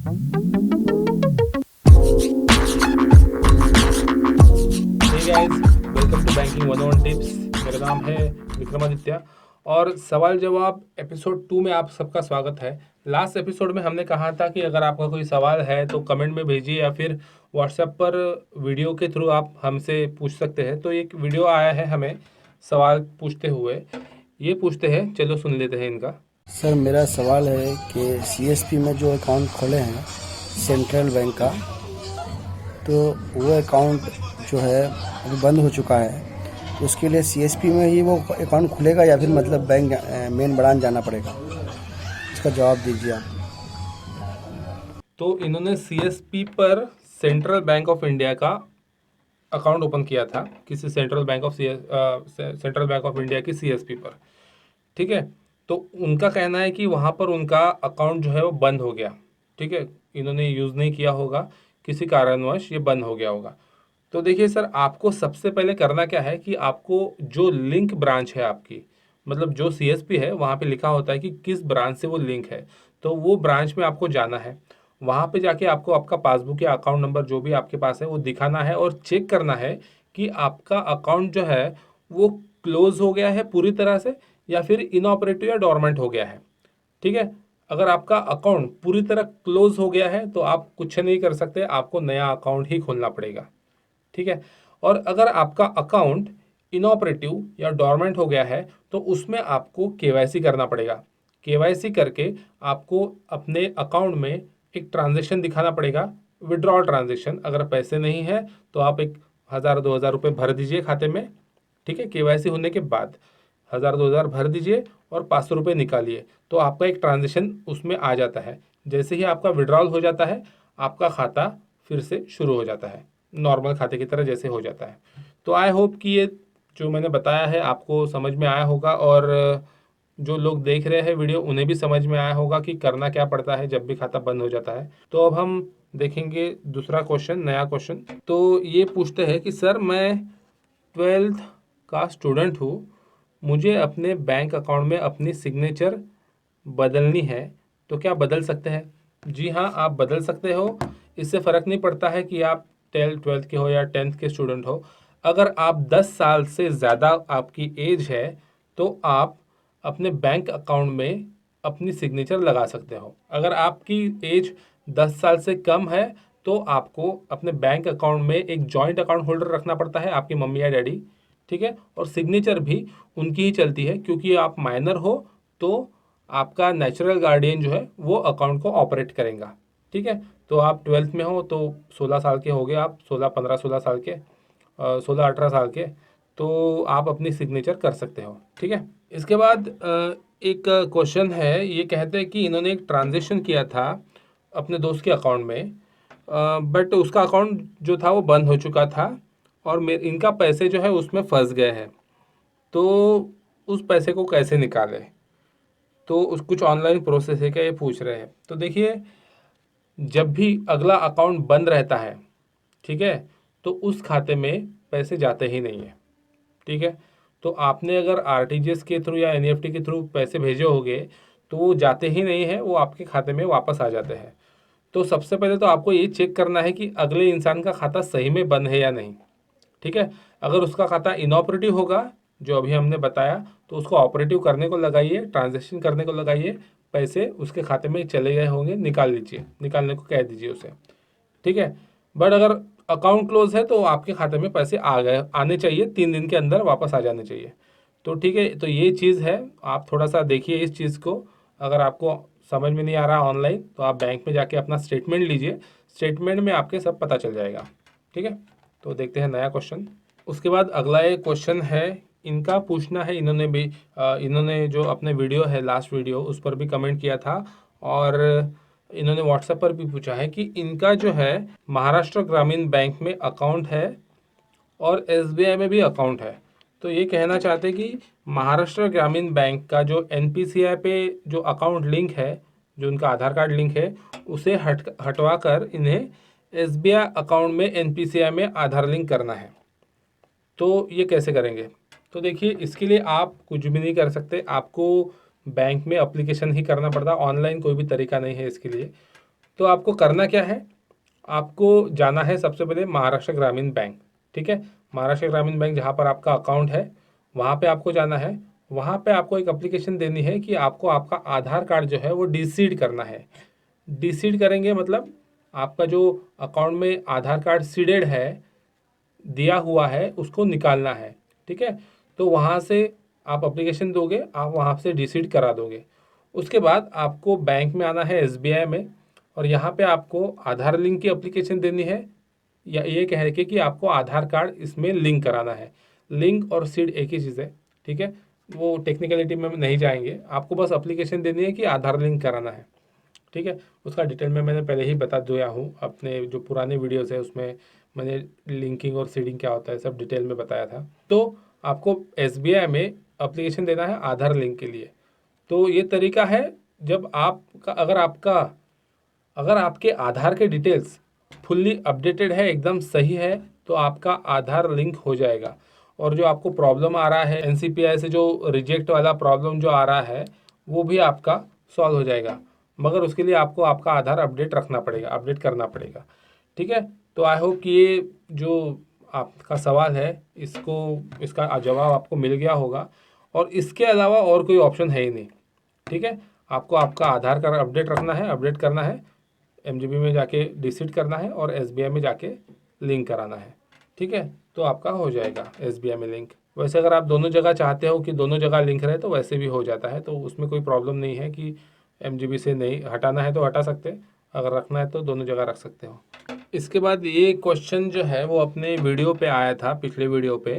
Guys, welcome to banking 101 tips. मेरा नाम है विक्रमादित्य और सवाल जवाब एपिसोड 2 में आप सबका स्वागत है। लास्ट एपिसोड में हमने कहा था कि अगर आपका कोई सवाल है तो कमेंट में भेजिए या फिर व्हाट्सएप पर वीडियो के थ्रू आप हमसे पूछ सकते हैं। तो एक वीडियो आया है हमें सवाल पूछते हुए, ये पूछते हैं, चलो सुन लेते हैं इनका। सर मेरा सवाल है कि सीएसपी में जो अकाउंट खोले हैं सेंट्रल बैंक का, तो वो अकाउंट जो है अभी बंद हो चुका है, तो उसके लिए सीएसपी में ही वो अकाउंट खुलेगा या फिर मतलब बैंक मेन ब्रांच जाना पड़ेगा? इसका जवाब दीजिए आप। तो इन्होंने सीएसपी पर सेंट्रल बैंक ऑफ इंडिया का अकाउंट ओपन किया था, किसी सेंट्रल बैंक ऑफ इंडिया की सीएसपी पर। ठीक है, तो उनका कहना है कि वहाँ पर उनका अकाउंट जो है वो बंद हो गया। ठीक है, इन्होंने यूज़ नहीं किया होगा, किसी कारणवश ये बंद हो गया होगा। तो देखिए सर, आपको सबसे पहले करना क्या है कि आपको जो लिंक ब्रांच है आपकी, मतलब जो सीएसपी है वहाँ पे लिखा होता है कि किस ब्रांच से वो लिंक है, तो वो ब्रांच में आपको जाना है। वहाँ पे जाके आपको आपका पासबुक या अकाउंट नंबर जो भी आपके पास है वो दिखाना है और चेक करना है कि आपका अकाउंट जो है वो क्लोज हो गया है पूरी तरह से या फिर इनऑपरेटिव या डोरमेंट हो गया है। ठीक है, अगर आपका अकाउंट पूरी तरह क्लोज हो गया है तो आप कुछ नहीं कर सकते, आपको नया अकाउंट ही खोलना पड़ेगा। ठीक है, और अगर आपका अकाउंट इनऑपरेटिव या डोरमेंट हो गया है तो उसमें आपको केवाईसी करना पड़ेगा। केवाईसी करके आपको अपने अकाउंट में एक ट्रांजेक्शन दिखाना पड़ेगा, विड्रॉल ट्रांजेक्शन। अगर पैसे नहीं है तो आप एक 1000-2000 रुपये भर दीजिए खाते में। ठीक है, केवाईसी होने के बाद 1000-2000 भर दीजिए और 500 रुपये निकालिए, तो आपका एक ट्रांजेक्शन उसमें आ जाता है। जैसे ही आपका विड्रॉल हो जाता है, आपका खाता फिर से शुरू हो जाता है, नॉर्मल खाते की तरह जैसे हो जाता है। तो आई होप कि ये जो मैंने बताया है आपको समझ में आया होगा, और जो लोग देख रहे हैं वीडियो उन्हें भी समझ में आया होगा कि करना क्या पड़ता है जब भी खाता बंद हो जाता है। तो अब हम देखेंगे दूसरा क्वेश्चन, नया क्वेश्चन। तो ये पूछते हैं कि सर, मैं 12th का स्टूडेंट हूँ, मुझे अपने बैंक अकाउंट में अपनी सिग्नेचर बदलनी है, तो क्या बदल सकते हैं? जी हाँ, आप बदल सकते हो। इससे फ़र्क नहीं पड़ता है कि आप 12th के हो या 10th के स्टूडेंट हो। अगर आप 10 साल से ज़्यादा आपकी एज है तो आप अपने बैंक अकाउंट में अपनी सिग्नेचर लगा सकते हो। अगर आपकी एज 10 साल से कम है तो आपको अपने बैंक अकाउंट में एक जॉइंट अकाउंट होल्डर रखना पड़ता है, आपकी मम्मी या डैडी। ठीक है, और सिग्नेचर भी उनकी ही चलती है, क्योंकि आप माइनर हो तो आपका नेचुरल गार्डियन जो है वो अकाउंट को ऑपरेट करेगा। ठीक है, तो आप 12th में हो तो 16 साल के हो गए, आप 16 15 16 साल के, 16 18 साल के, तो आप अपनी सिग्नेचर कर सकते हो। ठीक है, इसके बाद एक क्वेश्चन है, ये कहते हैं कि इन्होंने एक ट्रांजेक्शन किया था अपने दोस्त के अकाउंट में, बट उसका अकाउंट जो था वो बंद हो चुका था और इनका पैसे जो है उसमें फंस गए हैं। तो उस पैसे को कैसे निकालें? तो उस कुछ ऑनलाइन प्रोसेस है क्या, ये पूछ रहे हैं। तो देखिए, जब भी अगला अकाउंट बंद रहता है, ठीक है, तो उस खाते में पैसे जाते ही नहीं है। ठीक है, तो आपने अगर आरटीजीएस के थ्रू या एनईएफटी के थ्रू पैसे भेजे होंगे तो वो जाते ही नहीं है, वो आपके खाते में वापस आ जाते हैं। तो सबसे पहले तो आपको ये चेक करना है कि अगले इंसान का खाता सही में बंद है या नहीं। ठीक है, अगर उसका खाता इनऑपरेटिव होगा जो अभी हमने बताया, तो उसको ऑपरेटिव करने को लगाइए, ट्रांजैक्शन करने को लगाइए, पैसे उसके खाते में चले गए होंगे, निकाल लीजिए, निकालने को कह दीजिए उसे। ठीक है, बट अगर अकाउंट क्लोज है तो आपके खाते में पैसे आ गए, आने चाहिए, 3 दिन के अंदर वापस आ जाने चाहिए। तो ठीक है, तो ये चीज़ है, आप थोड़ा सा देखिए इस चीज़ को। अगर आपको समझ में नहीं आ रहा ऑनलाइन तो आप बैंक में जाके अपना स्टेटमेंट लीजिए, स्टेटमेंट में आपके सब पता चल जाएगा। ठीक है, तो देखते हैं नया क्वेश्चन। उसके बाद अगला एक क्वेश्चन है, इनका पूछना है, इन्होंने भी इन्होंने जो अपने वीडियो है, लास्ट वीडियो, उस पर भी कमेंट किया था और इन्होंने व्हाट्सएप पर भी पूछा है कि इनका जो है महाराष्ट्र ग्रामीण बैंक में अकाउंट है और एसबीआई में भी अकाउंट है। तो ये कहना चाहते हैं कि महाराष्ट्र ग्रामीण बैंक का जो एनपीसीआई पे जो अकाउंट लिंक है, जो उनका आधार कार्ड लिंक है, उसे हटवा कर इन्हें एसबीआई अकाउंट में एनपीसीआई में आधार लिंक करना है। तो ये कैसे करेंगे? तो देखिए, इसके लिए आप कुछ भी नहीं कर सकते, आपको बैंक में अप्लीकेशन ही करना पड़ता, ऑनलाइन कोई भी तरीका नहीं है इसके लिए। तो आपको करना क्या है, आपको जाना है सबसे पहले महाराष्ट्र ग्रामीण बैंक, ठीक है। महाराष्ट्र ग्रामीण बैंक जहाँ पर आपका अकाउंट है वहाँ पे आपको जाना है। वहाँ पे आपको एक एप्लीकेशन देनी है कि आपको आपका आधार कार्ड जो है वो डिसीड करना है। डिसीड करेंगे मतलब आपका जो अकाउंट में आधार कार्ड सीडेड है, दिया हुआ है, उसको निकालना है, ठीक है। तो वहाँ से आप एप्लीकेशन दोगे, आप वहाँ से डिसीड करा दोगे। उसके बाद आपको बैंक में आना है एसबीआई में, और यहाँ पे आपको आधार लिंक की एप्लीकेशन देनी है, या ये कह के कि आपको आधार कार्ड इसमें लिंक कराना है। लिंक और सीड एक ही चीज़ है, ठीक है। वो टेक्निकलिटी में नहीं जाएंगे, आपको बस एप्लीकेशन देनी है कि आधार लिंक कराना है, ठीक है। उसका डिटेल में मैंने पहले ही बता दिया हूँ, अपने जो पुराने वीडियोस है उसमें मैंने लिंकिंग और सीडिंग क्या होता है सब डिटेल में बताया था। तो आपको एसबीआई में एप्लीकेशन देना है आधार लिंक के लिए। तो ये तरीका है, जब आपका अगर आपके आधार के डिटेल्स फुल्ली अपडेटेड है, एकदम सही है, तो आपका आधार लिंक हो जाएगा। और जो आपको प्रॉब्लम आ रहा है एनसीपीआई से, जो रिजेक्ट वाला प्रॉब्लम जो आ रहा है, वो भी आपका सॉल्व हो जाएगा। मगर उसके लिए आपको आपका आधार अपडेट रखना पड़ेगा, अपडेट करना पड़ेगा, ठीक है। तो आई होप कि ये जो आपका सवाल है इसका जवाब आपको मिल गया होगा, और इसके अलावा और कोई ऑप्शन है ही नहीं, ठीक है। आपको आपका आधार कार्ड अपडेट रखना है, अपडेट करना है, एमजीबी में जाके डिसीड करना है, और एसबीआई में जाके लिंक कराना है, ठीक है। तो आपका हो जाएगा एसबीआई में लिंक। वैसे अगर आप दोनों जगह चाहते हो कि दोनों जगह लिंक रहे तो वैसे भी हो जाता है, तो उसमें कोई प्रॉब्लम नहीं है कि एमजीबी से नहीं हटाना है तो हटा सकते, अगर रखना है तो दोनों जगह रख सकते हो। इसके बाद ये क्वेश्चन जो है वो अपने वीडियो पे आया था, पिछले वीडियो पे।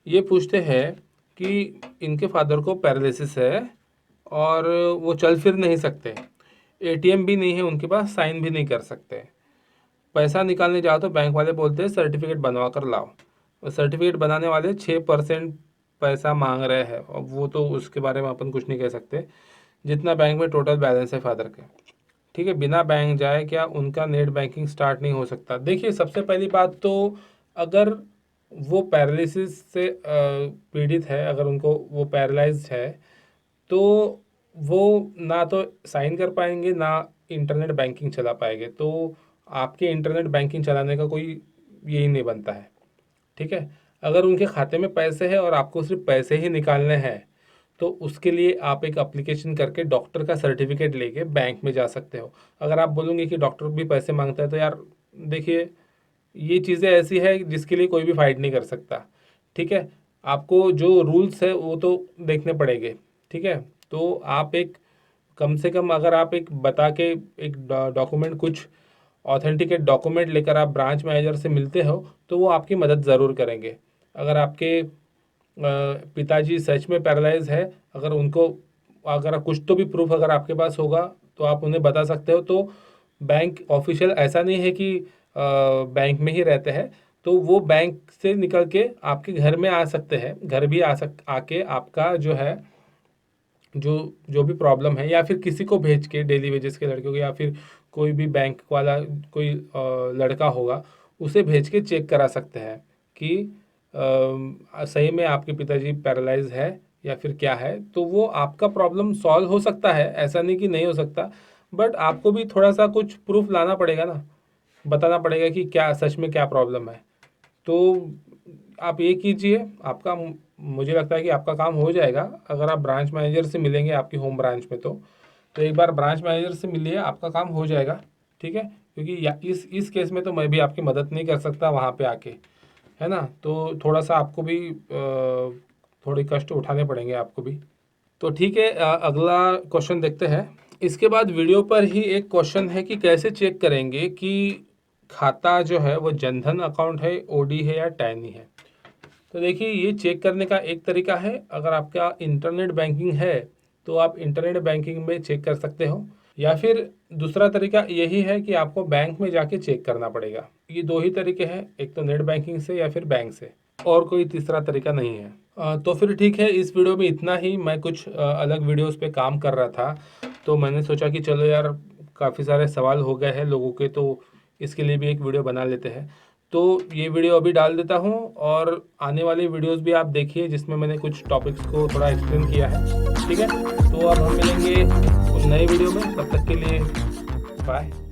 ये पूछते हैं कि इनके फादर को पैरालिसिस है और वो चल फिर नहीं सकते, एटीएम भी नहीं है उनके पास, साइन भी नहीं कर सकते। पैसा निकालने जाओ तो बैंक वाले बोलते हैं सर्टिफिकेट बनवा कर लाओ, और सर्टिफिकेट बनाने वाले 6% पैसा मांग रहे हैं। अब वो तो उसके बारे में अपन कुछ नहीं कह सकते, जितना बैंक में टोटल बैलेंस है फादर के, ठीक है। बिना बैंक जाए क्या उनका नेट बैंकिंग स्टार्ट नहीं हो सकता? देखिए, सबसे पहली बात तो अगर वो पैरालिसिस से पीड़ित है, अगर उनको वो पैरालाइज्ड है, तो वो ना तो साइन कर पाएंगे ना इंटरनेट बैंकिंग चला पाएंगे। तो आपके इंटरनेट बैंकिंग चलाने का कोई यही नहीं बनता है, ठीक है। अगर उनके खाते में पैसे हैं और आपको सिर्फ पैसे ही निकालने हैं, तो उसके लिए आप एक एप्लीकेशन करके डॉक्टर का सर्टिफिकेट लेके बैंक में जा सकते हो। अगर आप बोलोगे कि डॉक्टर भी पैसे मांगता है, तो यार देखिए, ये चीज़ें ऐसी है जिसके लिए कोई भी फाइट नहीं कर सकता, ठीक है। आपको जो रूल्स है वो तो देखने पड़ेंगे, ठीक है। तो आप एक कम से कम अगर आप एक बता के एक डॉक्यूमेंट, कुछ ऑथेंटिकेट डॉक्यूमेंट लेकर आप ब्रांच मैनेजर से मिलते हो, तो वो आपकी मदद ज़रूर करेंगे। अगर आपके पिताजी सच में पैरालाइज है, अगर कुछ तो भी प्रूफ अगर आपके पास होगा तो आप उन्हें बता सकते हो। तो बैंक ऑफिशियल ऐसा नहीं है कि बैंक में ही रहते हैं, तो वो बैंक से निकल के आपके घर में आ सकते हैं, घर भी आके आपका जो है जो भी प्रॉब्लम है, या फिर किसी को भेज के, डेली वेजेस के लड़के को, या फिर कोई भी बैंक वाला कोई लड़का होगा, उसे भेज के चेक करा सकते हैं कि सही में आपके पिताजी पैरालाइज है या फिर क्या है। तो वो आपका प्रॉब्लम सॉल्व हो सकता है, ऐसा नहीं कि नहीं हो सकता, बट आपको भी थोड़ा सा कुछ प्रूफ लाना पड़ेगा ना, बताना पड़ेगा कि क्या सच में क्या प्रॉब्लम है। तो आप ये कीजिए, आपका मुझे लगता है कि आपका काम हो जाएगा अगर आप ब्रांच मैनेजर से मिलेंगे आपकी होम ब्रांच में। तो एक बार ब्रांच मैनेजर से मिलिए, आपका काम हो जाएगा, ठीक है। क्योंकि इस केस में तो मैं भी आपकी मदद नहीं कर सकता वहाँ पे आके, है ना। तो थोड़ा सा आपको भी थोड़े कष्ट उठाने पड़ेंगे आपको भी। तो ठीक है, अगला क्वेश्चन देखते हैं। इसके बाद वीडियो पर ही एक क्वेश्चन है कि कैसे चेक करेंगे कि खाता जो है वो जनधन अकाउंट है, ओडी है या टैनी है। तो देखिए, ये चेक करने का एक तरीका है, अगर आपका इंटरनेट बैंकिंग है तो आप इंटरनेट बैंकिंग में चेक कर सकते हो, या फिर दूसरा तरीका यही है कि आपको बैंक में जाके चेक करना पड़ेगा। ये दो ही तरीके हैं, एक तो नेट बैंकिंग से या फिर बैंक से, और कोई तीसरा तरीका नहीं है। तो फिर ठीक है, इस वीडियो में इतना ही। मैं कुछ अलग वीडियोस पे काम कर रहा था, तो मैंने सोचा कि चलो यार, काफ़ी सारे सवाल हो गए हैं लोगों के, तो इसके लिए भी एक वीडियो बना लेते हैं। तो ये वीडियो अभी डाल देता हूँ, और आने वाली वीडियोस भी आप देखिए जिसमें मैंने कुछ टॉपिक्स को थोड़ा एक्सप्लेन किया है, ठीक है। तो अब हम मिलेंगे कुछ नए वीडियो में, तब तक के लिए बाय।